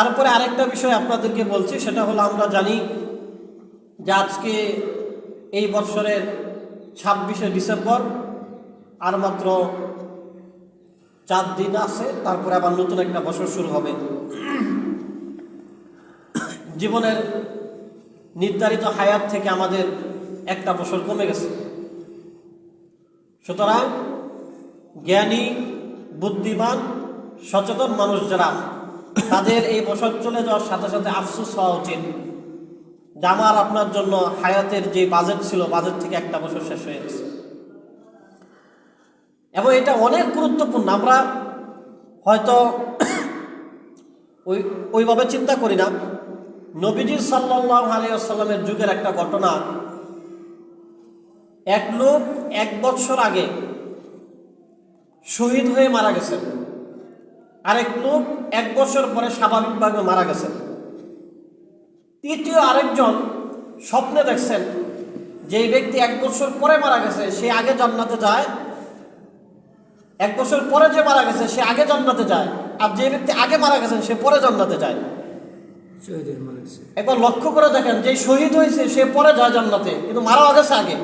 তারপরে আরেকটা বিষয় আপনাদেরকে বলছি, সেটা হলো আমরা জানি যে আজকে এই বছরের 26শে ডিসেম্বর, আর মাত্র 4 দিন আছে, তারপরে আবার নতুন একটা বছর শুরু হবে। জীবনের নির্ধারিত হায়াত থেকে আমাদের একটা বছর কমে গেছে। সুতরাং জ্ঞানী, বুদ্ধিমান, সচেতন মানুষ যারা, তাদের এই বছর চলে যাওয়ার সাথে সাথে আফসোস হওয়া উচিত যে আমার আপনার জন্য হায়াতের যে বাজেট ছিল, বাজেট থেকে একটা বছর শেষ হয়ে গেছে। এবং এটা অনেক গুরুত্বপূর্ণ। আমরা হয়তো ওইভাবে চিন্তা করি না। নবীজি সাল্লাল্লাহু আলাইহি ওয়াসাল্লামের যুগের একটা ঘটনা, এক লোক 1 বছর আগে শহীদ হয়ে মারা গেছেন, আরেক লোক 1 বছর পরে স্বাভাবিকভাবে মারা গেছেন। তৃতীয় আরেকজন স্বপ্নে দেখছেন যে এই ব্যক্তি 1 বছর পরে মারা গেছে, সে আগে জান্নাতে যায়। 1 বছর পরে যে মারা গেছে সে আগে জান্নাতে যায়, আর যে ব্যক্তি আগে মারা গেছেন সে পরে জান্নাতে যায়। একবার লক্ষ্য করে দেখেন, যে শহীদ হয়েছে সে পরে যায় জান্নাতে, কিন্তু মারাও গেছে আগে।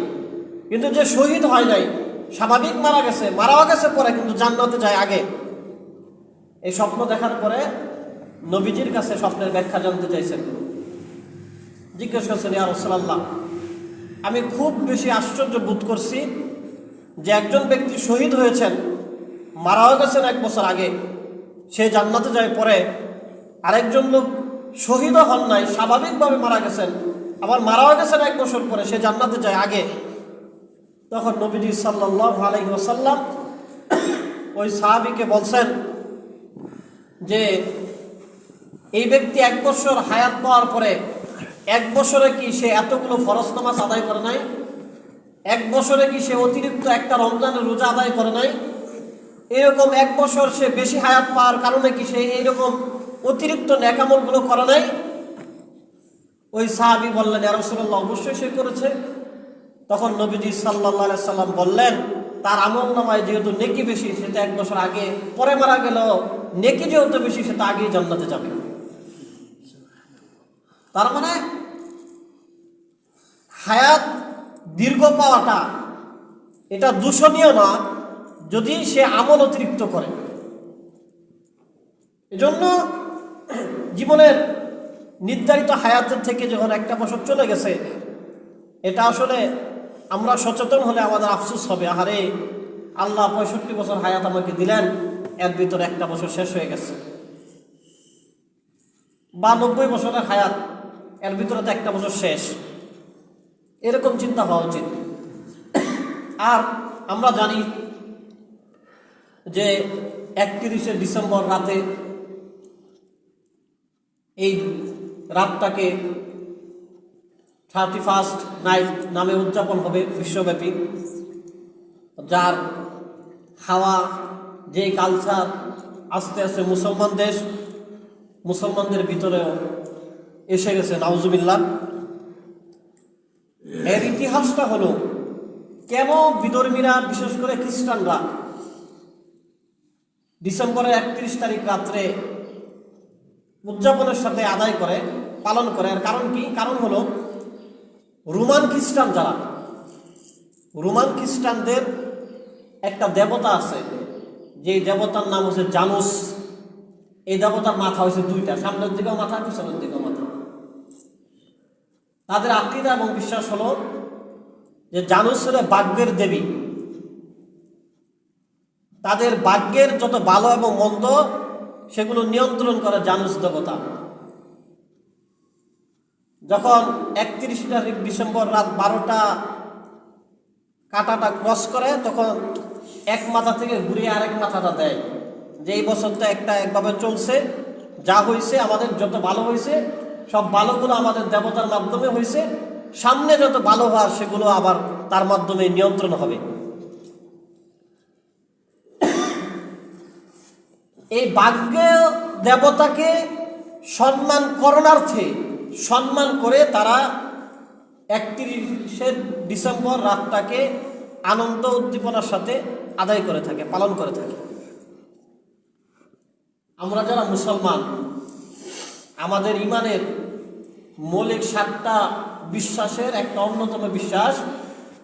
কিন্তু যে শহীদ হয় নাই, স্বাভাবিক মারা গেছে, মারাও গেছে পরে, কিন্তু জান্নাতে যায় আগে। এই স্বপ্ন দেখার পরে নবীজির কাছে স্বপ্নের ব্যাখ্যা জানতে চাইছেন। জিজ্ঞেস করছেন, ইয়া রাসূলুল্লাহ, আমি খুব বেশি আশ্চর্য বোধ করছি যে একজন ব্যক্তি শহীদ হয়েছেন, মারাও গেছেন 1 বছর আগে, সে জান্নাতে যায় পরে। আরেকজন লোক শহীদও হন নাই, স্বাভাবিকভাবে মারা গেছেন, আবার মারাও গেছেন 1 বছর পরে, সে জান্নাতে যায় আগে। তখন নবীজি সাল্লাল্লাহু আলাইহি ওয়াসাল্লাম ওই সাহাবীকে বলছেন যে এই ব্যক্তি 1 বছর হায়াত পাওয়ার পরে 1 বছরে কি সে এতগুলো ফরজ নামাজ আদায় করে নাই? 1 বছরে কি সে অতিরিক্ত একটা রমজানের রোজা আদায় করে নাই? এরকম 1 বছর সে বেশি হায়াত পাওয়ার কারণে কি সে এইরকম অতিরিক্ত নেক আমলগুলো করে নাই? ওই সাহাবী বললেন, ইয়া রাসূলুল্লাহ, অবশ্যই সে করেছে। তখন নবীজি সাল্লাল্লাহু আলাইহি সাল্লাম বললেন, তার আমল নামায় যেহেতু নেকি বেশি, সেটা 1 বছর আগে পরে মারা গেল, নেকি যেহেতু বেশি, সেটা আগেই জান্নাতে যাবে। তার মানে হায়াত দীর্ঘ পাওয়াটা এটা দূষণীয় না, যদি সে আমল অতিরিক্ত করে। এজন্য জীবনের নির্ধারিত হায়াতের থেকে যখন একটা বছর চলে গেছে, এটা আসলে আমরা সচেতন হলে আমাদের আফসোস হবে, আহারে আল্লাহ 65 বছর হায়াত আমাকে দিলেন, এর ভিতরে একটা বছর শেষ হয়ে গেছে। বা 90 বছরের হায়াত, এর ভিতরে তো একটা বছর শেষ। এরকম চিন্তা হওয়া উচিত। আর আমরা জানি যে 31শে ডিসেম্বর রাতে, এই রাতটাকে 31st নাইট নামে উদযাপন হবে বিশ্বব্যাপী, যার হাওয়া, যে কালচার আস্তে আস্তে মুসলমানদের ভিতরেও এসে গেছে, নাউজুবিল্লাহ। এর ইতিহাসটা হলো, কেন বিধর্মীরা, বিশেষ করে খ্রিস্টানরা, ডিসেম্বরের 31 তারিখ রাত্রে উদযাপনের সাথে আদায় করে, পালন করে। এর কারণ কি? কারণ হলো, রোমান খ্রিস্টানদের একটা দেবতা আছে, যে দেবতার নাম হচ্ছে জানুস। এই দেবতার মাথা হচ্ছে 2টা, সামনের দিকেও মাথা, পিছনের দিকেও মাথা। তাদের আকীদা এবং বিশ্বাস হলো যে জানুস হলো ভাগ্যের দেবী। তাদের ভাগ্যের যত ভালো এবং মন্দ সেগুলো নিয়ন্ত্রণ করে জানুস দেবতা। যখন 31 তারিখ ডিসেম্বর রাত 12টা কাঁটাটা ক্রস করে, তখন এক মাথা থেকে ঘুরিয়ে আরেক মাথাটা দেয়, যে এই বছরটা একভাবে চলছে, যা হয়েছে, আমাদের যত ভালো হয়েছে, সব ভালোগুলো আমাদের দেবতার মাধ্যমে হয়েছে, সামনে যত ভালো হওয়ার সেগুলো আবার তার মাধ্যমে নিয়ন্ত্রণ হবে। এই ভাগ্য দেবতাকে সম্মান করণার্থে, সম্মান করে তারা 31শে ডিসেম্বর রাতটাকে আনন্দ উদ্দীপনার সাথে আদায় করে থাকে, পালন করে থাকে। আমরা যারা মুসলমান, আমাদের ইমানের মৌলিক 7টা বিশ্বাসের একটা অন্যতম বিশ্বাস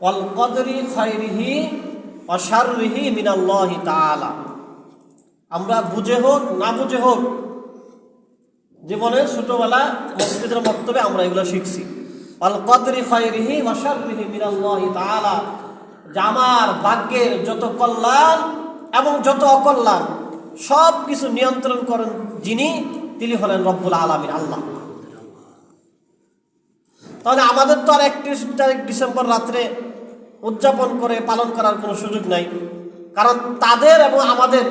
ওয়াল কদরি খায়রিহি ওয়া শাররিহি মিনাল্লাহি তাআলা। আমরা বুঝে হোক না বুঝে হোক জীবনে ছোটবেলা মসজিদের বক্তব্যে আমরা এগুলো শিখছি। ওয়াল কদরি খায়রিহি ওয়া শাররিহি মিনাল্লাহি তাআলা, যে আমার ভাগ্যের যত কল্যাণ এবং যত অকল্যাণ সব কিছু নিয়ন্ত্রণ করেন যিনি, তিনি হলেন রব্বুল আলামিন, আল্লাহ। তাহলে আমাদের তো আর 31 ডিসেম্বর রাত্রে উদযাপন করে পালন করার কোনো সুযোগ নাই, কারণ তাদের এবং আমাদের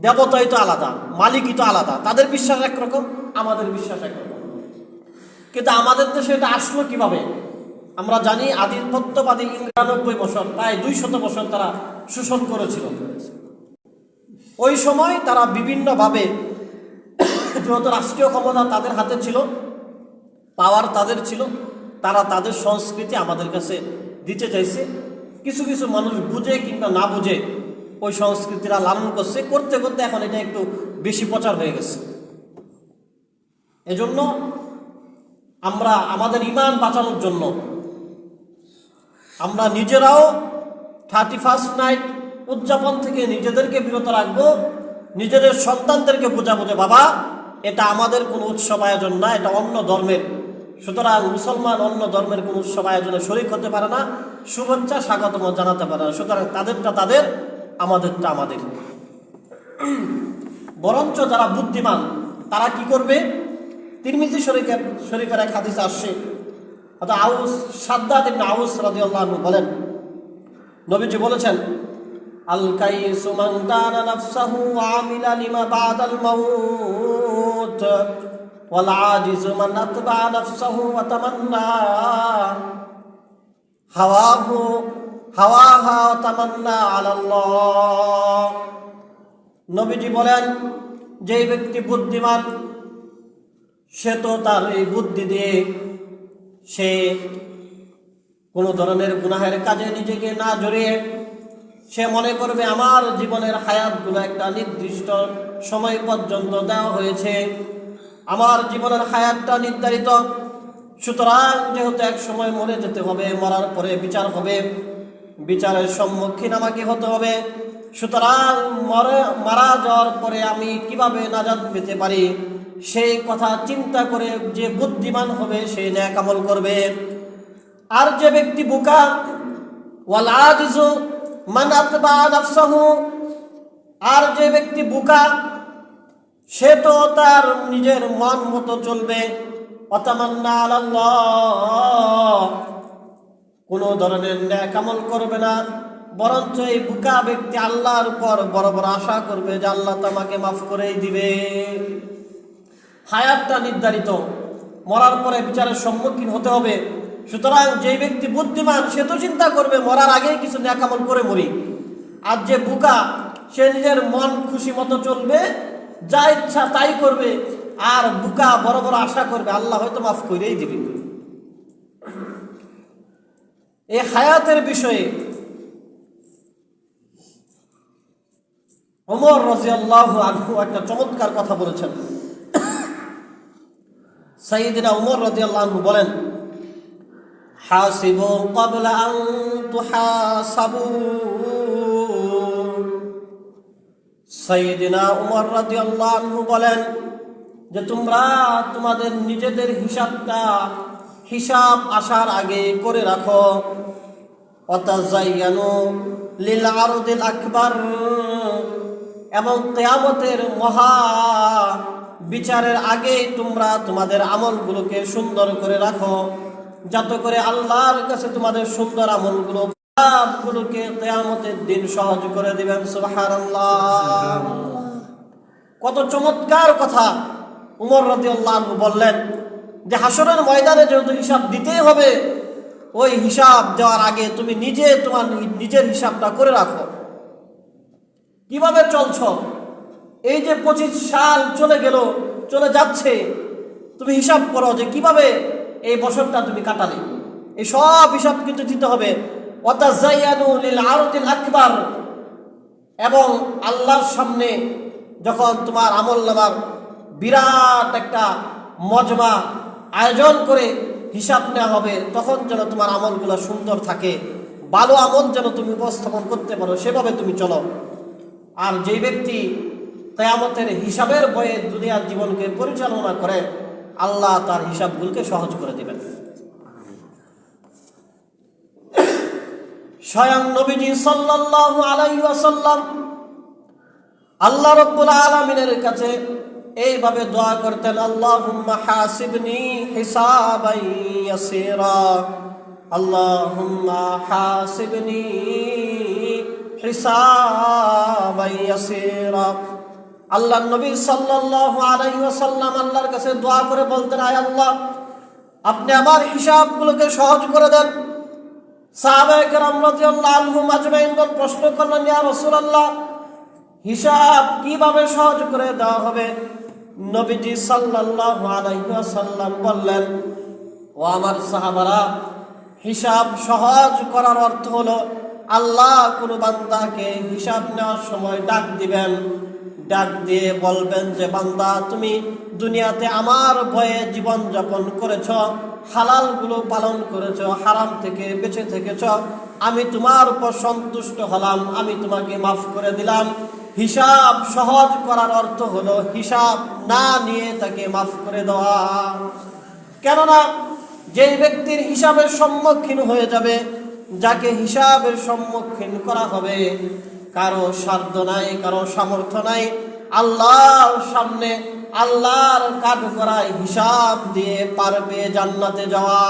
দেবতাই তো আলাদা, মালিকই তো আলাদা। তাদের বিশ্বাস একরকম, আমাদের বিশ্বাস একরকম। কিন্তু আমাদের দেশে এটা আসলো কিভাবে? আমরা জানি আধিপত্যবাদী 99 বছর, প্রায় 200 বছর তারা শোষণ করেছিল। ওই সময় তারা বিভিন্নভাবে, যেহেতু রাষ্ট্রীয় ক্ষমতা তাদের হাতে ছিল, পাওয়ার তাদের ছিল, তারা তাদের সংস্কৃতি আমাদের কাছে দিতে চাইছে। কিছু কিছু মানুষ বুঝে কিংবা না বুঝে ওই সংস্কৃতিরা লালন করছে, করতে করতে এখন এটা একটু বেশি প্রচার হয়ে গেছে। এজন্য আমরা আমাদের ঈমান বাঁচানোর জন্য আমরা নিজেরাও 31st নাইট উদযাপন থেকে নিজেদেরকে বিরত রাখবো, নিজেদের সন্তানদেরকে বোঝাবো যে বাবা এটা আমাদের কোনো উৎসব আয়োজন না, এটা অন্য ধর্মের, সুতরাং মুসলমান অন্য ধর্মের কোনো উৎসব আয়োজনে শরীক হতে পারে না, শুভেচ্ছা স্বাগতম জানাতে পারে না। সুতরাং তাদেরটা তাদের, আমাদেরটা আমাদের। বরঞ্চ যারা বুদ্ধিমান তারা কি করবে? তিরমিজি শরীফের এক হাদিস আসছে, আউস সাদ্দাদ ইবনে আউস রাদিয়াল্লাহু আনহু বলেন, নবীজি বলেছেন, আল কাইসু মান দানা নাফসাহু ওয়া আমিলা লিমা বাদাল মাউত ওয়াল আজিজু মান আতবা নাফসাহু ওয়া তামান্না হাওয়াহা ওয়া তামান্না আলাল্লাহ। নবীজি বলেন, যে ব্যক্তি বুদ্ধিমান সে তো তার এই বুদ্ধি দিয়ে সে কোনো ধরনের গুনাহের কাজে নিজেকে না জড়িয়ে সে মনে করবে আমার জীবনের হায়াতগুলো একটা নির্দিষ্ট সময় পর্যন্ত দেওয়া হয়েছে, আমার জীবনের হায়াতটা নির্ধারিত, সুতরাং যেহেতু এক সময় মরে যেতে হবে, মরার পরে বিচার হবে, বিচারের সম্মুখীন আমাকে হতে হবে, সুতরাং মারা যাওয়ার পরে আমি কিভাবে নাজাত পেতে পারি সেই কথা চিন্তা করে যে বুদ্ধিমান হবে সে নেক আমল করবে। আর যে ব্যক্তি বোকা, ওয়াল আজিজু মান আতবা নাফসাহু, আর যে ব্যক্তি বোকা সে তো তার নিজের মন মতো চলবে, ওয়াতামান্না আলাল্লাহ, কোনো ধরনের নেক আমল করবে না, বরঞ্চ এই বোকা ব্যক্তি আল্লাহর উপর বড় বড় আশা করবে যে আল্লাহ তো আমাকে মাফ করেই দিবে। হায়াতটা নির্ধারিত, মরার পরে বিচারের সম্মুখীন হতে হবে, সুতরাং যে ব্যক্তি বুদ্ধিমান সে তো চিন্তা করবে মরার আগেই কিছু নেক আমল করে মরি। আর যে বোকা সে নিজের মন খুশি মতো চলবে, যা ইচ্ছা তাই করবে, আর বোকা বড় বড় আশা করবে আল্লাহ হয়তো মাফ করেই দিবে। এই হায়াতের বিষয়ে ওমর রাদিয়াল্লাহু আনহু একটা চমৎকার কথা বলেছেন। সাইয়েদনা ওমর রাদিয়াল্লাহু আনহু বলেন, হাসিবু ক্বাবলা আন তুহাসাবু। সাইয়েদনা ওমর রাদিয়াল্লাহু আনহু বলেন যে তোমরা তোমাদের নিজেদের হিসাব আসার আগে করে রাখো। ওয়াতাযায়্যানু লিল আরদিল আকবার, এবং কিয়ামতের মহা বিচারের আগে তোমরা তোমাদের আমলগুলোকে সুন্দর করে রাখো, যাতে করে আল্লাহর কাছে তোমাদের সুন্দর আমলগুলোকে কিয়ামতের দিন সহজ করে দিবেন। সুবহানাল্লাহ। কত চমৎকার কথা ওমর রাদিয়াল্লাহু আনহু বললেন যে হাসরের ময়দানে যেহেতু হিসাব দিতেই হবে, ওই হিসাব দেওয়ার আগে তুমি নিজে তোমার নিজের হিসাবটা করে রাখো। কিভাবে চলছ? এই যে 25 সাল চলে যাচ্ছে, তুমি হিসাব করো যে কিভাবে এই বছরটা তুমি কাটালে। এই সব হিসাব কিন্তু দিতে হবে। ওয়াতাযায়্যানু লিল আরদিল আকবার, এবং আল্লাহর সামনে যখন তোমার আমলনামার বিরাট একটা মজমা আয়োজন করে হিসাব নেওয়া হবে, তখন যেন তোমার আমলগুলো সুন্দর থাকে, ভালো আমল যেন তুমি উপস্থাপন করতে পারো, সেভাবে তুমি চলো। আর যেই ব্যক্তি কিয়ামতের হিসাবের ভয়ে দুনিয়ার জীবনকে পরিচালনা করে, আল্লাহ তার হিসাবগুলোকে সহজ করে দিবেন। স্বয়ং নবীজি সাল্লাল্লাহু আলাইহি ওয়াসাল্লাম আল্লাহ রাব্বুল আলামিনের কাছে এইভাবে দোয়া করতেন, আল্লাহুম্মা হাসিবনি হিসাবান ইয়াসীরা, আল্লাহুম্মা হাসিবনি হিসাবান ইয়াসীরা। আল্লাহর নবী সাল্লাল্লাহু আলাইহি ওয়াসাল্লাম আল্লাহর কাছে দোয়া করে বলতেন, আয় আল্লাহ, আপনি আমার হিসাবগুলোকে সহজ করে দেন। সাহাবায়ে কেরাম রাদিয়াল্লাহু আনহুম আজমাইন প্রশ্ন করলেন, ইয়া রাসূলুল্লাহ, হিসাব কিভাবে সহজ করে দেওয়া হবে? নবীজি সাল্লাল্লাহু আলাইহি ওয়াসাল্লাম বললেন, ও আমার সাহাবারা, হিসাব সহজ করার অর্থ হলো আল্লাহ কোনো বান্দাকে হিসাব নেওয়ার সময় ডাক দিবেন, ডাক দিয়ে বলবেন যে বান্দা, তুমি দুনিয়াতে আমার ভয়ে জীবন যাপন করেছ, হালালগুলো পালন করেছ, হারাম থেকে বেঁচে থেকেছ, আমি তোমার উপর সন্তুষ্ট হলাম, আমি তোমাকে মাফ করে দিলাম। হিসাব সহজ করার অর্থ হলো হিসাব না নিয়ে তাকে মাফ করে দেওয়া। কেননা যেই ব্যক্তির হিসাবের সম্মুখীন হয়ে যাবে, যাকে হিসাবের সম্মুখীন করা হবে, কারো সাধ্য নাই, কারো সামর্থ্য নাই, আল্লাহর সামনে আল্লাহর কাঠগড়ায় হিসাব দিয়ে পারবে জান্নাতে যাওয়া।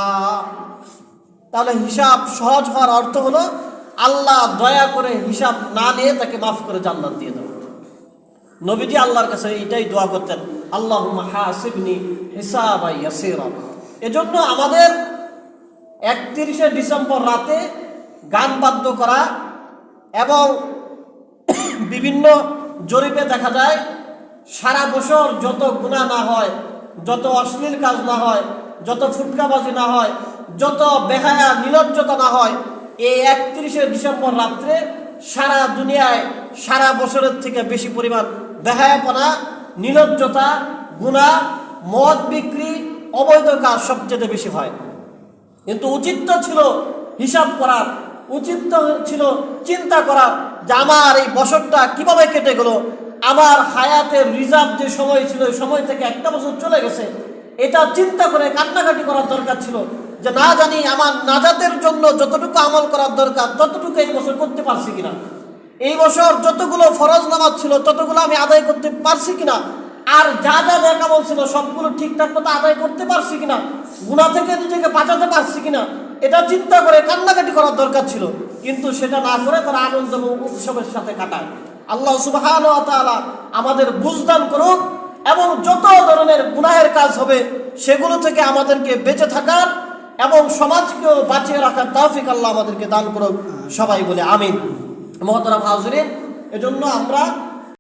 তাহলে হিসাব সহজ হওয়ার অর্থ হলো আল্লাহ দয়া করে হিসাব না নিয়ে তাকে মাফ করে জান্নাত দিয়ে দেবে। নবীজি আল্লাহর কাছে এইটাই দোয়া করতেন, আল্লাহুম্মা হাসিবনি হিসাবান ইয়াসীরা। এজন্য আমাদের 31শে ডিসেম্বর রাতে গান বাদ্য করা এবং বিভিন্ন জরিপে দেখা যায় সারা বছর যত গুনাহ না হয়, যত অশ্লীল কাজ না হয়, যত ফুটকাবাজি না হয়, যত বেহায়া নির্লজ্জতা না হয়, এই 31শে ডিসেম্বর রাত্রে সারা দুনিয়ায় সারা বছরের থেকে বেশি পরিমাণ বেহায়াপনা, নির্লজ্জতা, গুনাহ, মদ বিক্রি, অবৈধ কাজ সবচেয়ে বেশি হয়। কিন্তু উচিত ছিল হিসাব করার, উচিত ছিল চিন্তা করা যে আমার এই বছরটা কিভাবে কেটে গেল, আমার হায়াতের রিজার্ভ যে সময় ছিল ওই সময় থেকে একটা বছর চলে গেছে, এটা চিন্তা করে কান্নাকাটি করার দরকার ছিল যে না জানি আমার নাজাতের জন্য যতটুকু আমল করার দরকার ততটুকু এই বছর করতে পারছি কিনা, এই বছর যতগুলো ফরজ নামাজ ছিল ততগুলো আমি আদায় করতে পারছি কিনা, আর যা যা নেকামল ছিল সবগুলো ঠিকঠাক মতো আদায় করতে পারছি কিনা, গুনাহ থেকে নিজেকে বাঁচাতে পারছি কিনা, এটা চিন্তা করে কান্নাকাটি করার দরকার ছিল। কিন্তু সেটা না করে তারা আনন্দ এবং উৎসবের সাথে কাটায়। আল্লাহ সুবহানাহু ওয়া তাআলা আমাদের বুঝদান করুক এবং যত ধরনের গুনাহের কাজ হবে সেগুলো থেকে আমাদেরকে বেঁচে থাকার এবং সমাজকেও বাঁচিয়ে রাখার তৌফিক আল্লাহ আমাদেরকে দান করুক। সবাই বলে আমিন। মুহতারাম হাজিরিন, এজন্য আমরা